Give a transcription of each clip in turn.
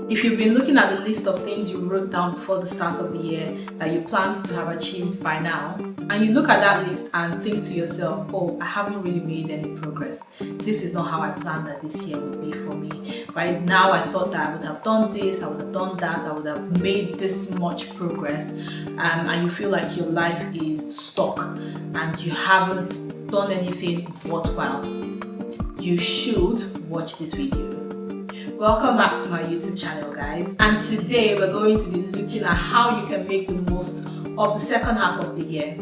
If you've been looking at the list of things you wrote down before the start of the year that you planned to have achieved by now, and you look at that list and think to yourself, oh, I haven't really made any progress. This is not how I planned that this year would be for me. By now, I thought that I would have done this, I would have done that, I would have made this much progress, and you feel like your life is stuck and you haven't done anything worthwhile. You should watch this video. Welcome back to my YouTube channel, guys, and today we're going to be looking at how you can make the most of the second half of the year.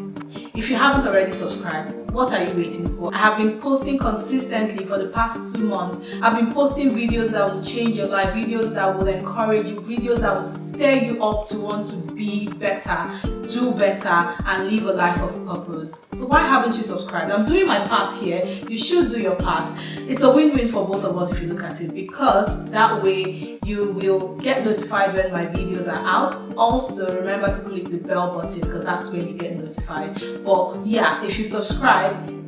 If you haven't already subscribed, what are you waiting for? I have been posting consistently for the past 2 months. I've been posting videos that will change your life, videos that will encourage you, videos that will stir you up to want to be better, do better, and live a life of purpose. So why haven't you subscribed? I'm doing my part here. You should do your part. It's a win-win for both of us if you look at it, because that way you will get notified when my videos are out. Also, remember to click the bell button because that's when you get notified. But yeah, if you subscribe,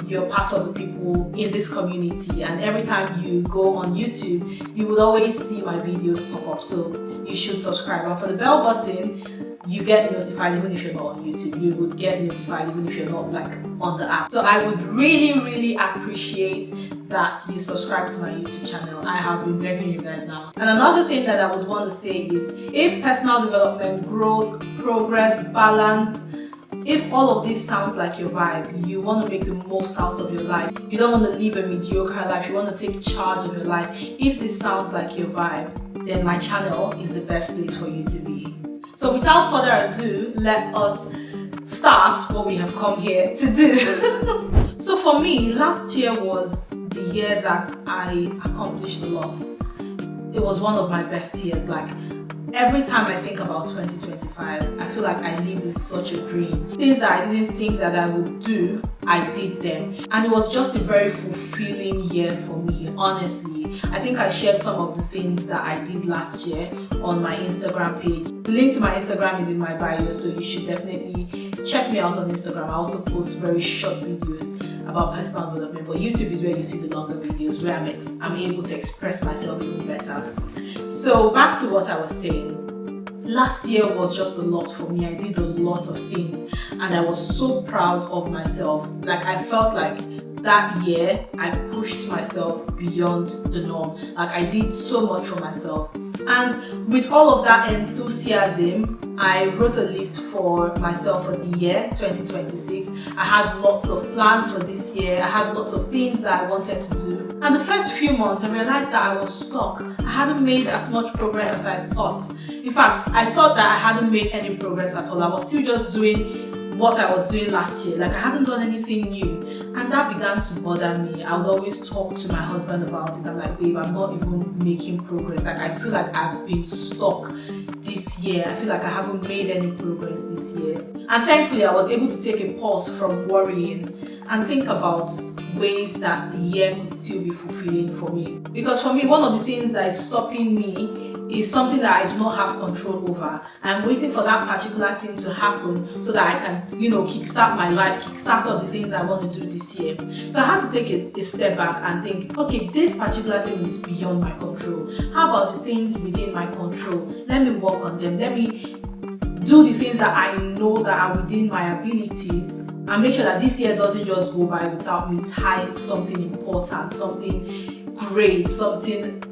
you're part of the people in this community, and every time you go on YouTube, you will always see my videos pop up. So you should subscribe. And for the bell button, you get notified even if you're not on YouTube. You would get notified even if you're not on the app. So I would really appreciate that you subscribe to my YouTube channel. I have been begging you guys now. And another thing that I would want to say is, if personal development, growth, progress, balance, if all of this sounds like your vibe, you want to make the most out of your life, you don't want to live a mediocre life, you want to take charge of your life, if this sounds like your vibe, then my channel is the best place for you to be. So without further ado, let us start what we have come here to do. So for me, last year was the year that I accomplished a lot. It was one of my best years. Every time I think about 2025, I feel like I lived in such a dream. Things that I didn't think that I would do, I did them. And it was just a very fulfilling year for me, honestly. I think I shared some of the things that I did last year on my Instagram page. The link to my Instagram is in my bio, so you should definitely check me out on Instagram. I also post very short videos about personal development, but YouTube is where you see the longer videos where I'm able to express myself even better. So back to what I was saying. Last year was just a lot for me. I did a lot of things and I was so proud of myself. I felt like that year I pushed myself beyond the norm. I did so much for myself. And with all of that enthusiasm, I wrote a list for myself for the year 2026. I had lots of plans for this year. I had lots of things that I wanted to do. And the first few months, I realized that I was stuck. I hadn't made as much progress as I thought. In fact, I thought that I hadn't made any progress at all. I was still just doing what I was doing last year. I hadn't done anything new. And that began to bother me. I would always talk to my husband about it. I'm like, babe, I'm not even making progress. I feel like I've been stuck this year. I feel like I haven't made any progress this year. And thankfully, I was able to take a pause from worrying and think about ways that the year could still be fulfilling for me. Because for me, one of the things that is stopping me is something that I do not have control over. I'm waiting for that particular thing to happen so that I can, kickstart my life, kickstart all the things I want to do this year. So I had to take a step back and think, okay, this particular thing is beyond my control. How about the things within my control? Let me work on them. Let me do the things that I know that are within my abilities, and make sure that this year doesn't just go by without me tying something important, something great, something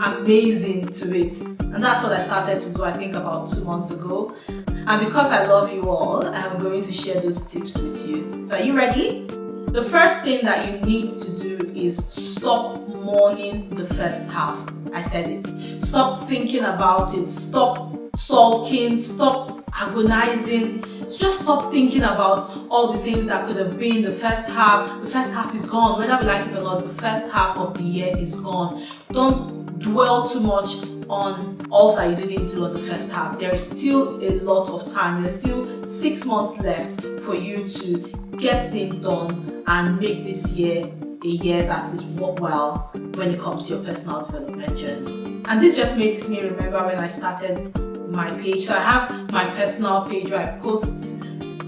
amazing to it. And that's what I started to do, I think about 2 months ago. And because I love you all, I'm going to share those tips with you. So are you ready? The first thing that you need to do is stop mourning the first half. I said it. Stop thinking about it. Stop sulking. Stop agonizing. Just stop thinking about all the things that could have been the first half. The first half is gone. Whether we like it or not, the first half of the year is gone. Don't dwell too much on all that you didn't do on the first half. There is still a lot of time. There's still 6 months left for you to get things done and make this year a year that is worthwhile when it comes to your personal development journey. And this just makes me remember when I started my page. So I have my personal page where I post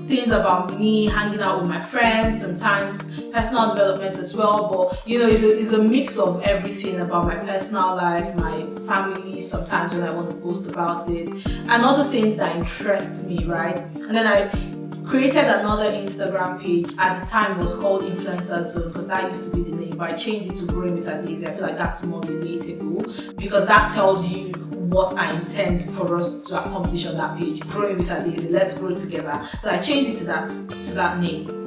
things about me, hanging out with my friends, sometimes personal development as well. But it's a mix of everything about my personal life, my family, sometimes when I want to post about it, and other things that interest me, right? And then I created another Instagram page. At the time it was called Influencer Zone, because that used to be the name, but I changed it to Growing with Adaeze. I feel like that's more relatable, because that tells you what I intend for us to accomplish on that page. Growing with Adaeze, let's grow together. So I changed it to that name.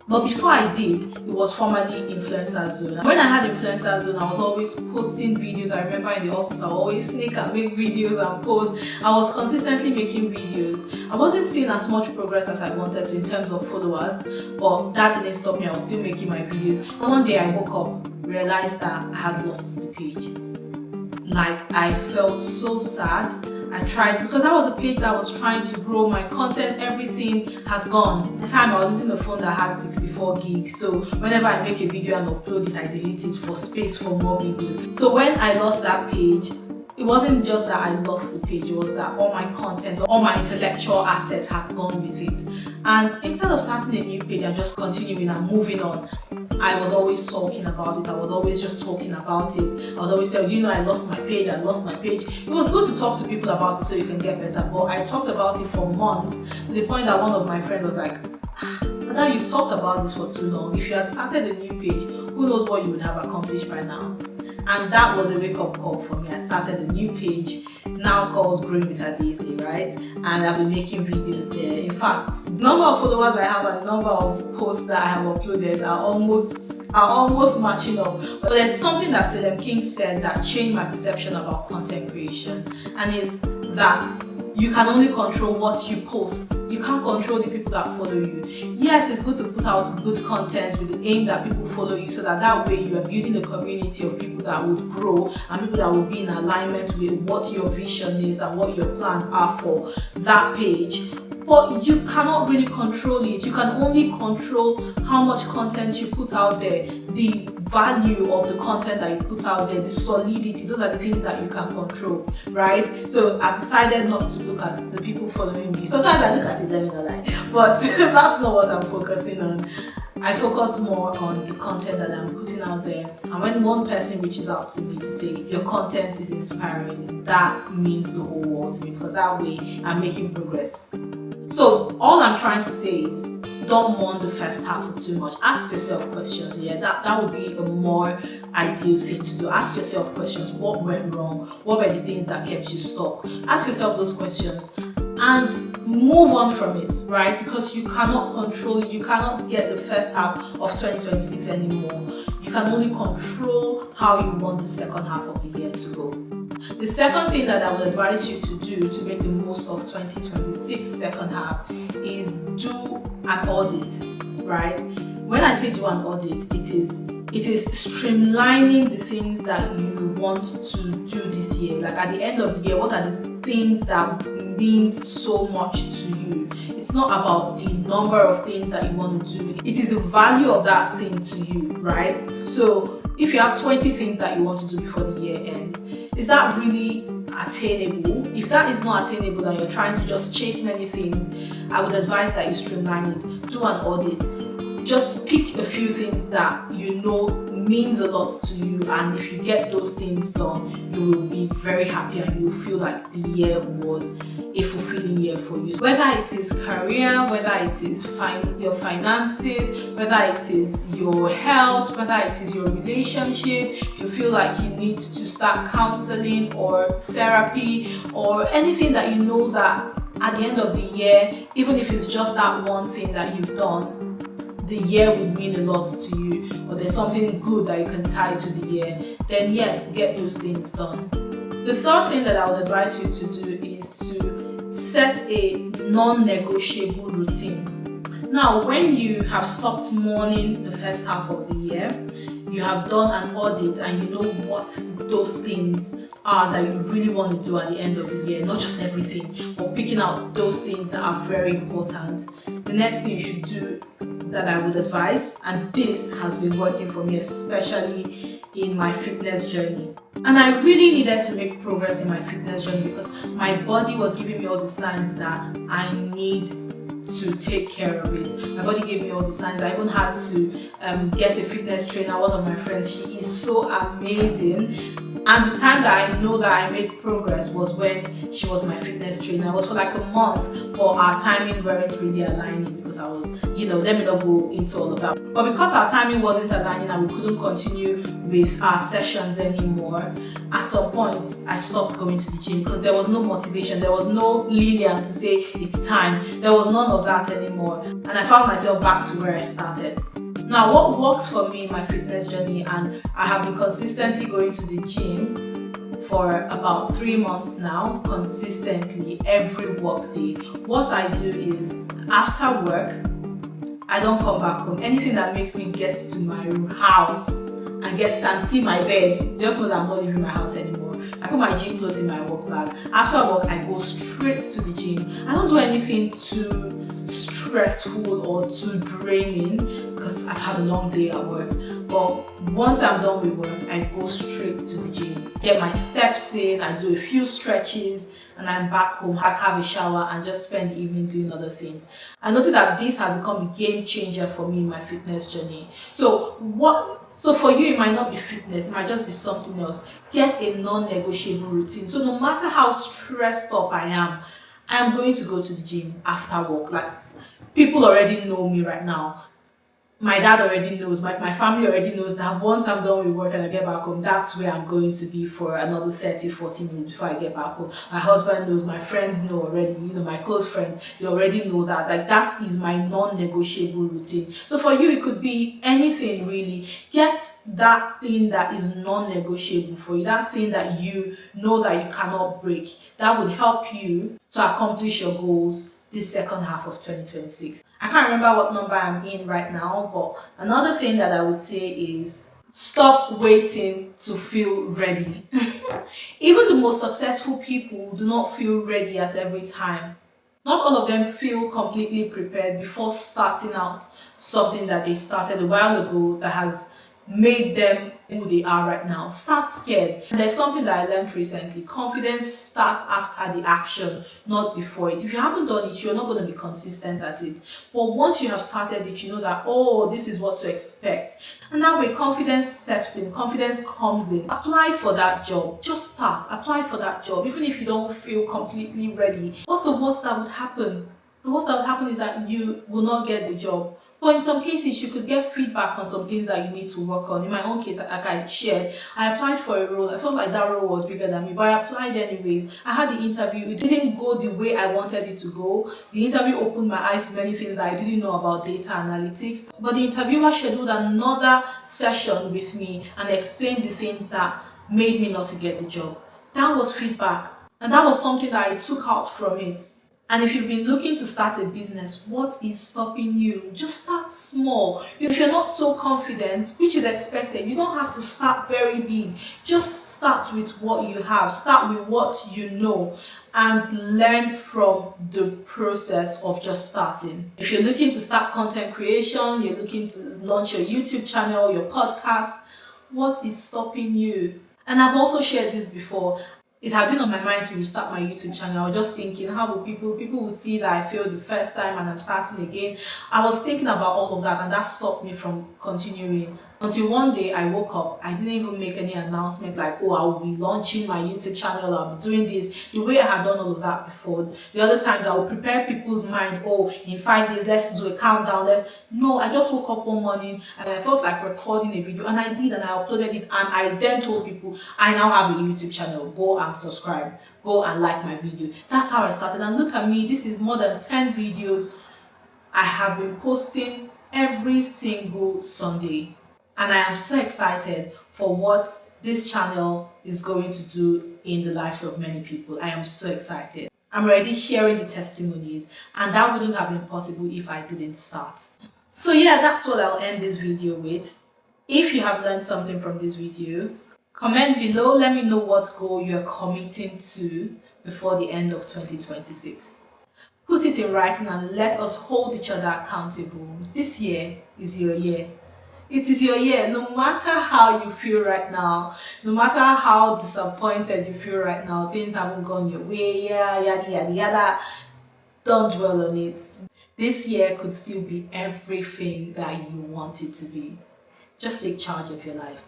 But before I did, it was formerly Influencer Zone. When I had Influencer Zone, I was always posting videos. I remember in the office, I would always sneak and make videos and post. I was consistently making videos. I wasn't seeing as much progress as I wanted to in terms of followers, but that didn't stop me. I was still making my videos. One day I woke up, realized that I had lost the page. Like, I felt so sad. I tried, because that was a page that was trying to grow. My content, everything had gone. At the time I was using a phone that had 64 gigs, so whenever I make a video and upload it, I delete it for space for more videos. So when I lost that page, it wasn't just that I lost the page, it was that all my content, all my intellectual assets had gone with it. And instead of starting a new page and just continuing and moving on, I was always talking about it. I was always just talking about it. I would always tell I lost my page, I lost my page. It was good to talk to people about it so you can get better, but I talked about it for months, to the point that one of my friends was like, Ada, you've talked about this for too long. If you had started a new page, who knows what you would have accomplished by now. And that was a wake-up call for me. I started a new page, now called Growing with Adaeze, right? And I've been making videos there. In fact, the number of followers I have and the number of posts that I have uploaded are almost matching up. But there's something that Salem King said that changed my perception about content creation, and is that you can only control what you post. You can't control the people that follow you. Yes, it's good to put out good content with the aim that people follow you, so that way you are building a community of people that would grow and people that will be in alignment with what your vision is and what your plans are for that page. But you cannot really control it. You can only control how much content you put out there, the value of the content that you put out there, the solidity. Those are the things that you can control, right? So I've decided not to look at the people following me. Sometimes I look at it, let me not lie, but that's not what I'm focusing on. I focus more on the content that I'm putting out there. And when one person reaches out to me to say, your content is inspiring, that means the whole world to me, because that way I'm making progress. So all I'm trying to say is, don't mourn the first half for too much. Ask yourself questions. Yeah, that would be a more ideal thing to do. Ask yourself questions. What went wrong? What were the things that kept you stuck? Ask yourself those questions and move on from it, right? Because you cannot control it. You cannot get the first half of 2026 anymore. You can only control how you want the second half of the year to go. The second thing that I would advise you to do to make the most of 2026 second half is do an audit, right? When I say do an audit, it is streamlining the things that you want to do this year. Like at the end of the year, what are the things that means so much to you? It's not about the number of things that you want to do. It is the value of that thing to you, right? So if you have 20 things that you want to do before the year ends, is that really attainable? If that is not attainable and you're trying to just chase many things, I would advise that you streamline it. Do an audit. Just pick a few things that you know means a lot to you, and if you get those things done, you will be very happy and you will feel like the year was a fulfilling year for you. Whether it is career, whether it is your finances, whether it is your health, whether it is your relationship, you feel like you need to start counseling or therapy or anything that you know that at the end of the year, even if it's just that one thing that you've done, the year would mean a lot to you, or there's something good that you can tie to the year, then yes, get those things done. The third thing that I would advise you to do is to set a non-negotiable routine. Now, when you have stopped mourning the first half of the year, you have done an audit and you know what those things are that you really want to do at the end of the year, not just everything, but picking out those things that are very important. The next thing you should do that I would advise, and this has been working for me, especially in my fitness journey. And I really needed to make progress in my fitness journey because my body was giving me all the signs that I need to take care of it. My body gave me all the signs. I even had to get a fitness trainer, one of my friends. She is so amazing. And the time that I know that I made progress was when she was my fitness trainer. It was for like a month, but our timing weren't really aligning because I was, let me not go into all of that. But because our timing wasn't aligning and we couldn't continue with our sessions anymore, at some point I stopped going to the gym because there was no motivation. There was no Lillian to say it's time. There was none of that anymore. And I found myself back to where I started. Now, what works for me in my fitness journey, and I have been consistently going to the gym for about 3 months now, consistently every work day. What I do is, after work, I don't come back home. Anything that makes me get to my house and see my bed, just know that I'm not leaving my house anymore. I put my gym clothes in my work bag. After work, I go straight to the gym. I don't do anything too stressful or too draining because I've had a long day at work. But once I'm done with work, I go straight to the gym, get my steps in, I do a few stretches, and I'm back home, I have a shower and just spend the evening doing other things. I noticed that this has become the game changer for me in my fitness journey. So for you, it might not be fitness, it might just be something else. Get a non-negotiable routine. So no matter how stressed up I am going to go to the gym after work. Like, people already know me right now. My dad already knows, my family already knows that once I'm done with work and I get back home, that's where I'm going to be for another 30-40 minutes before I get back home. My husband knows, my friends know already, my close friends, they already know that. Like, that is my non-negotiable routine. So for you, it could be anything really. Get that thing that is non-negotiable for you, that thing that you know that you cannot break. That would help you to accomplish your goals this second half of 2026. I can't remember what number I'm in right now, but another thing that I would say is stop waiting to feel ready. Even the most successful people do not feel ready at every time. Not all of them feel completely prepared before starting out something that they started a while ago that has made them who they are right now. Start scared. And there's something that I learned recently. Confidence starts after the action, not before it. If you haven't done it, you're not going to be consistent at it. But once you have started it, you know that, oh, this is what to expect. And that way, confidence steps in, confidence comes in. Apply for that job. Just start. Apply for that job. Even if you don't feel completely ready. What's the worst that would happen? The worst that would happen is that you will not get the job. But in some cases, you could get feedback on some things that you need to work on. In my own case, like I shared, I applied for a role. I felt like that role was bigger than me, but I applied anyways. I had the interview. It didn't go the way I wanted it to go. The interview opened my eyes to many things that I didn't know about data analytics. But the interviewer scheduled another session with me and explained the things that made me not to get the job. That was feedback. And that was something that I took out from it. And if you've been looking to start a business, what is stopping you? Just start small. If you're not so confident, which is expected, you don't have to start very big. Just start with what you have. Start with what you know and learn from the process of just starting. If you're looking to start content creation, you're looking to launch your YouTube channel, your podcast, what is stopping you? And I've also shared this before. It had been on my mind to restart my YouTube channel. I was just thinking, how will people will see that I failed the first time and I'm starting again. I was thinking about all of that, and that stopped me from continuing. Until one day I woke up, I didn't even make any announcement like, oh, I will be launching my YouTube channel, I'll be doing this, the way I had done all of that before. The other times I would prepare people's mind, oh, in 5 days, let's do a countdown, No, I just woke up one morning and I felt like recording a video, and I did, and I uploaded it, and I then told people, I now have a YouTube channel, go and subscribe, go and like my video. That's how I started, and look at me, this is more than 10 videos I have been posting every single Sunday. And I am so excited for what this channel is going to do in the lives of many people. I am so excited. I'm already hearing the testimonies, and that wouldn't have been possible if I didn't start. So yeah, that's what I'll end this video with. If you have learned something from this video, comment below. Let me know what goal you're committing to before the end of 2026. Put it in writing and let us hold each other accountable. This year is your year. It is your year. No matter how you feel right now, no matter how disappointed you feel right now, things haven't gone your way, yada, yada, yada. Don't dwell on it. This year could still be everything that you want it to be. Just take charge of your life.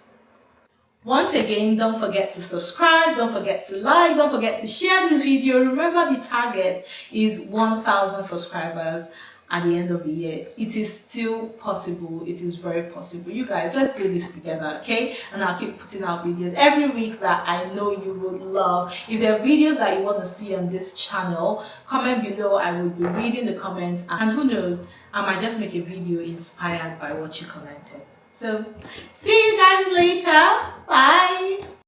Once again, don't forget to subscribe, don't forget to like, don't forget to share this video. Remember, the target is 1,000 subscribers at the end of the year. It is still possible. It is very possible. You guys, let's do this together, okay? And I'll keep putting out videos every week that I know you would love. If there are videos that you want to see on this channel, comment below. I will be reading the comments, and who knows, I might just make a video inspired by what you commented. So, see you guys later. Bye.